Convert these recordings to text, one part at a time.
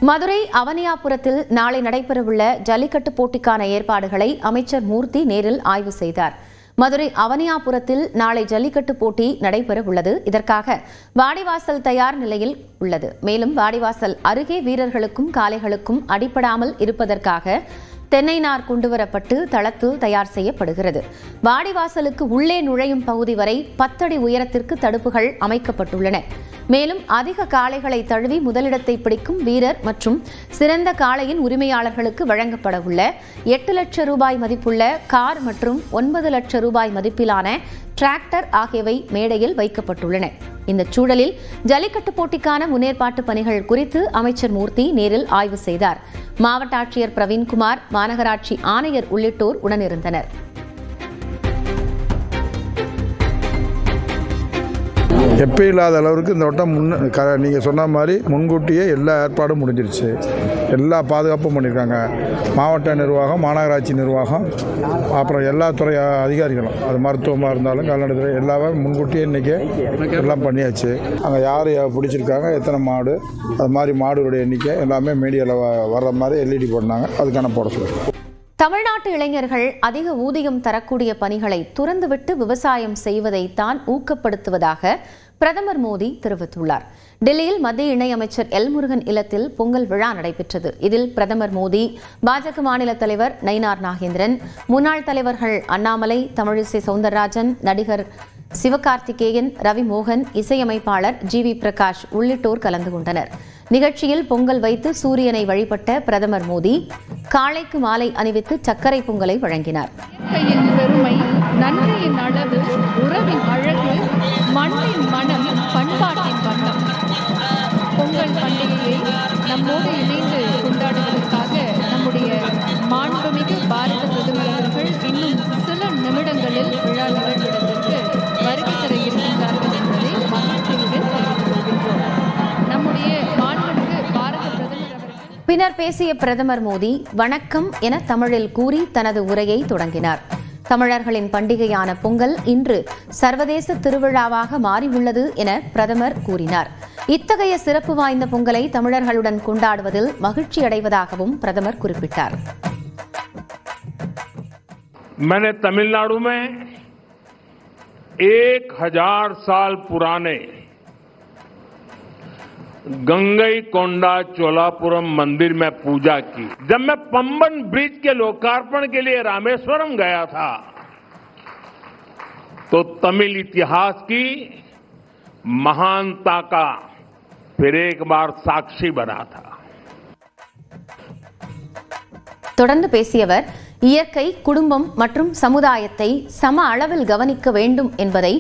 மதுரை அவனியாபுரத்தில் நாளை நடைபெறவுள்ள ஜல்லிக்கட்டு போட்டிக்கான ஏற்பாடுகளை அமைச்சர் மூர்த்தி நேரில் ஆய்வு செய்தார். மதுரை அவனியாபுரத்தில் நாளை ஜல்லிக்கட்டு போட்டி நடைபெற உள்ளது. இதற்காக வாடிவாசல் தயார் நிலையில் உள்ளது. மேலும் வாடிவாசல் அருகே வீரர்களுக்கும் காளைகளுக்கும் அடிபடாமல் இருப்பதற்காக தென்னை நார் கொண்டுவரப்பட்டு தளத்தில் தயார் செய்யப்படுகிறது. வாடிவாசலுக்கு உள்ளே நுழையும் பகுதி வரை 10 அடி உயரத்திற்கு தடுப்புகள் அமைக்கப்பட்டுள்ளன. மேலும் அதிக காளைகளை தழுவி முதலிடத்தை பிடிக்கும் வீரர் மற்றும் சிறந்த காளையின் உரிமையாளர்களுக்கு வழங்கப்பட உள்ள 8 லட்சம் ரூபாய் மதிப்புள்ள கார் மற்றும் 9 லட்சம் ரூபாய் மதிப்பிலான டிராக்டர் ஆகியவை மேடையில் வைக்கப்பட்டுள்ளன. இந்த சூழலில் ஜல்லிக்கட்டு போட்டிக்கான முன்னேற்பாட்டு பணிகள் குறித்து அமைச்சர் மூர்த்தி நேரில் ஆய்வு செய்தார். மாவட்ட ஆட்சியர் பிரவீன்குமார், மாநகராட்சி ஆணையர் உள்ளிட்டோர் உடனிருந்தனர். எப்பயும் இல்லாத அளவுக்கு இந்த வட்டம் நீங்கள் சொன்ன மாதிரி முன்கூட்டியே எல்லா ஏற்பாடும் முடிஞ்சிருச்சு. எல்லா பாதுகாப்பும் பண்ணியிருக்காங்க. மாவட்ட நிர்வாகம், மாநகராட்சி நிர்வாகம், அப்புறம் எல்லா துறை அதிகாரிகளும், அது மருத்துவமாக இருந்தாலும் கால்நடைத்துறை எல்லாமே முன்கூட்டியே இன்றைக்கி எல்லாம் பண்ணியாச்சு. அங்கே யார் பிடிச்சிருக்காங்க, எத்தனை மாடு, அது மாதிரி மாடுடைய எண்ணிக்கை எல்லாமே மீடியாவில் வர்ற மாதிரி எல்இடி போட்டாங்க. அதுக்கான போட சொல்லுங்கள். தமிழ்நாட்டு இளைஞர்கள் அதிக ஊதியம் தரக்கூடிய பணிகளை துறந்துவிட்டு விவசாயம் செய்வதை தான் ஊக்கப்படுத்துவதாக பிரதமர் மோடி தெரிவித்துள்ளார். டெல்லியில் மத்திய இணையமைச்சர் எல் முருகன் இல்லத்தில் பொங்கல் விழா நடைபெற்றது. இதில் பிரதமர் மோடி, பாஜக மாநில தலைவர் நயினார் நாகேந்திரன், முன்னாள் தலைவர்கள் அண்ணாமலை, தமிழிசை சவுந்தரராஜன், நடிகர் சிவகார்த்திகேயன், ரவி மோகன், இசையமைப்பாளர் ஜிவி பிரகாஷ் உள்ளிட்டோர் கலந்து கொண்டனர். நிகழ்ச்சியில் பொங்கல் வைத்து சூரியனை வழிபட்ட பிரதமர் மோடி காளைக்கு மாலை அணிவித்து சர்க்கரை பொங்கலை வழங்கினார். பெருமை, நன்றியின் அளவு, உறவின் அழகு, மண்ணின் மனம், பண்பாட்டின் வண்ணம். பொங்கல் பண்டிகையை நம்மோடு இணைந்து கொண்டாடுவதற்காக நம்முடைய மாண்புமிகு பாரத பிரதமர் அவர்கள் இன்னும் சில நிமிடங்களில் விழா நிகழ்விடத்திற்கு வருகை தர இருக்கின்றார்கள் என்பதை மகிழ்ச்சியுடன் தெரிவித்துக் கொள்கின்றோம். நம்முடைய மாண்புமிகு பாரத பிரதமர் அவர்கள் பின்னர் பேசிய பிரதமர் மோடி வணக்கம் என தமிழில் கூறி தனது உரையை தொடங்கினார். தமிழர்களின் பண்டிகையான பொங்கல் இன்று சர்வதேச திருவிழாவாக மாறியுள்ளது என பிரதமர் கூறினார். இத்தகைய சிறப்பு வாய்ந்த பொங்கலை தமிழர்களுடன் கொண்டாடுவதில் மகிழ்ச்சி அடைவதாகவும் பிரதமர் குறிப்பிட்டார். मैंने तमिलनाडु में 1000 साल पुराने गंगईकोंडा चोलापुरम मंदिर में पूजा की. जब मैं पंबन ब्रिज के लोकार्पण के लिए रामेश्वरम गया था तो तमिल इतिहास की महानता का फिर एक बार साक्षी बना था. தொடர்ந்து பேசியவர் இயற்கை, குடும்பம் மற்றும் சமுதாயத்தை சம அளவில் கவனிக்க வேண்டும் என்பதை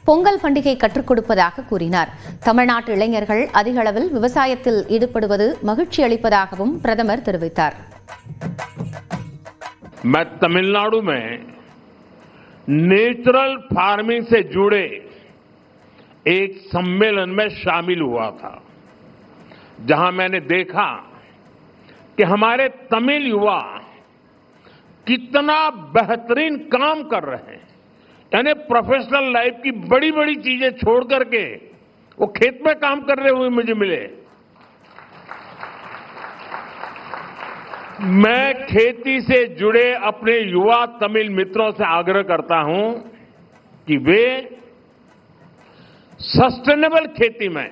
பொங்கல் பண்டிகை கற்றுக் கொடுப்பதாக கூறினார். தமிழ்நாட்டு இளைஞர்கள் அதிக அளவில் விவசாயத்தில் ஈடுபடுவது மகிழ்ச்சி அளிப்பதாகவும் பிரதமர் தெரிவித்தார். मैं तमिलनाडु में नेचुरल फार्मिंग से जुड़े एक सम्मेलन में शामिल हुआ था, जहां मैंने देखा कि हमारे तमिल युवा कितना बेहतरीन काम कर रहे हैं. यानी प्रोफेशनल लाइफ की बड़ी बड़ी चीजें छोड़ करके वो खेत में काम कर रहे हुए मुझे मिले. मैं खेती से जुड़े अपने युवा तमिल मित्रों से आग्रह करता हूं कि वे सस्टेनेबल खेती में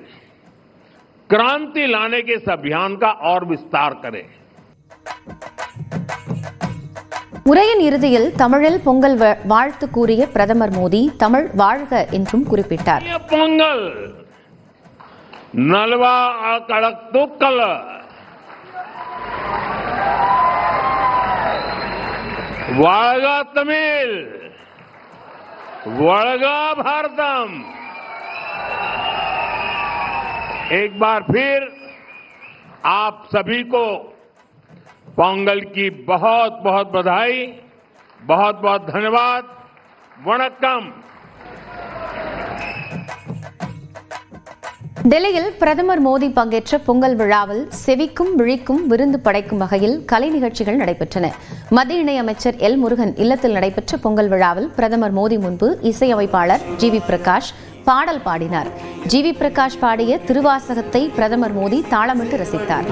क्रांति लाने के इस अभियान का और विस्तार करें. உரையின் இறுதியில் தமிழில் பொங்கல் வாழ்த்து கூறிய பிரதமர் மோடி தமிழ் வாழ்க என்றும் குறிப்பிட்டார். பொங்கல் நல்வா கடத்துக்கல் வாழ்க தமிழ், வாழ்க भारतम. एक बार फिर आप सभी को पोंगल की बहुत बहुत बधाई, बहुत बहुत धन्यवाद. वणक्कम. டெல்லியில் பிரதமர் மோடி பங்கேற்ற பொங்கல் விழாவில் செவிக்கும் விழிக்கும் விருந்து படைக்கும் வகையில் கலை நிகழ்ச்சிகள் நடைபெற்றன. மத்திய இணையமைச்சர் எல் முருகன் இல்லத்தில் நடைபெற்ற பொங்கல் விழாவில் பிரதமர் மோடி முன்பு இசையமைப்பாளர் ஜிவி பிரகாஷ், பாடல் பாடினார். ஜிவி பிரகாஷ் பாடிய திருவாசகத்தை பிரதமர் மோடி தாளமிட்டு ரசித்தார்.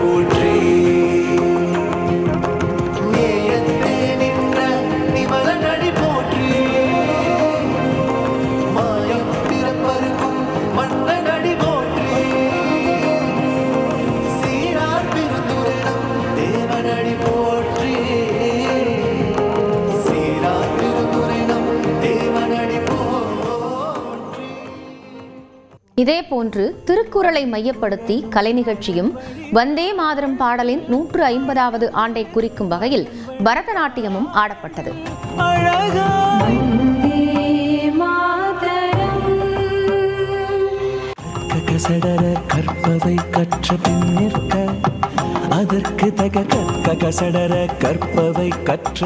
இதேபோன்று திருக்குறளை மையப்படுத்தி கலை நிகழ்ச்சியும் வந்தே மாதரம் பாடலின் 150வது ஆண்டை குறிக்கும் வகையில் பரதநாட்டியமும் ஆடப்பட்டது. கற்பவை கற்ற பின் நிற்க அதற்கு தக கசடர கற்பவை கற்ற